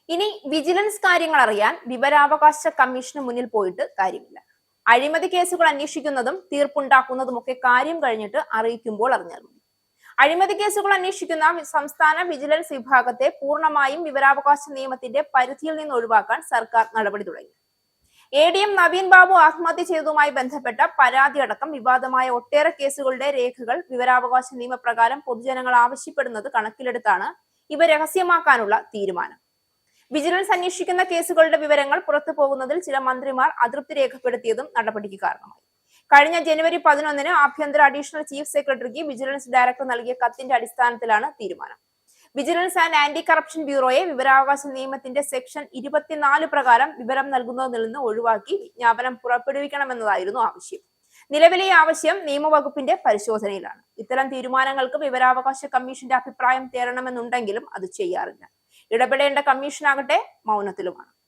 ഇനി വിജിലൻസ് കാര്യങ്ങൾ അറിയാൻ വിവരാവകാശ കമ്മീഷന് മുന്നിൽ പോയിട്ട് കാര്യമില്ല. അഴിമതി കേസുകൾ അന്വേഷിക്കുന്നതും തീർപ്പുണ്ടാക്കുന്നതുമൊക്കെ കാര്യം കഴിഞ്ഞിട്ട് അറിയിക്കുമ്പോൾ അറിഞ്ഞാൽ മതി. അഴിമതി കേസുകൾ അന്വേഷിക്കുന്ന സംസ്ഥാന വിജിലൻസ് വിഭാഗത്തെ പൂർണ്ണമായും വിവരാവകാശ നിയമത്തിന്റെ പരിധിയിൽ നിന്ന് ഒഴിവാക്കാൻ സർക്കാർ നടപടി തുടങ്ങി. ADM നവീൻ ബാബു ആത്മഹത്യ ചെയ്തതുമായി ബന്ധപ്പെട്ട പരാതി അടക്കം വിവാദമായ ഒട്ടേറെ കേസുകളുടെ രേഖകൾ വിവരാവകാശ നിയമപ്രകാരം പൊതുജനങ്ങൾ ആവശ്യപ്പെടുന്നത് കണക്കിലെടുത്താണ് ഇവ രഹസ്യമാക്കാനുള്ള തീരുമാനം. വിജിലൻസ് അന്വേഷിക്കുന്ന കേസുകളുടെ വിവരങ്ങൾ പുറത്തു പോകുന്നതിൽ ചില മന്ത്രിമാർ അതൃപ്തി രേഖപ്പെടുത്തിയതും നടപടിക്ക് കാരണമായി. കഴിഞ്ഞ ജനുവരി 11-ന് ആഭ്യന്തര അഡീഷണൽ ചീഫ് സെക്രട്ടറിക്ക് വിജിലൻസ് ഡയറക്ടർ നൽകിയ കത്തിന്റെ അടിസ്ഥാനത്തിലാണ് തീരുമാനം. വിജിലൻസ് ആൻഡ് ആന്റി കറപ്ഷൻ ബ്യൂറോയെ വിവരാവകാശ നിയമത്തിന്റെ സെക്ഷൻ 24 പ്രകാരം വിവരം നൽകുന്നതിൽ നിന്ന് ഒഴിവാക്കി വിജ്ഞാപനം പുറപ്പെടുവിക്കണമെന്നതായിരുന്നു ആവശ്യം. നിലവിലെ ആവശ്യം നിയമവകുപ്പിന്റെ പരിശോധനയിലാണ്. ഇത്തരം തീരുമാനങ്ങൾക്ക് വിവരാവകാശ കമ്മീഷന്റെ അഭിപ്രായം തേടണമെന്നുണ്ടെങ്കിലും അത് ചെയ്യാറില്ല. ഇടപെടേണ്ട കമ്മീഷനാകട്ടെ മൗനത്തിലുമാണ്.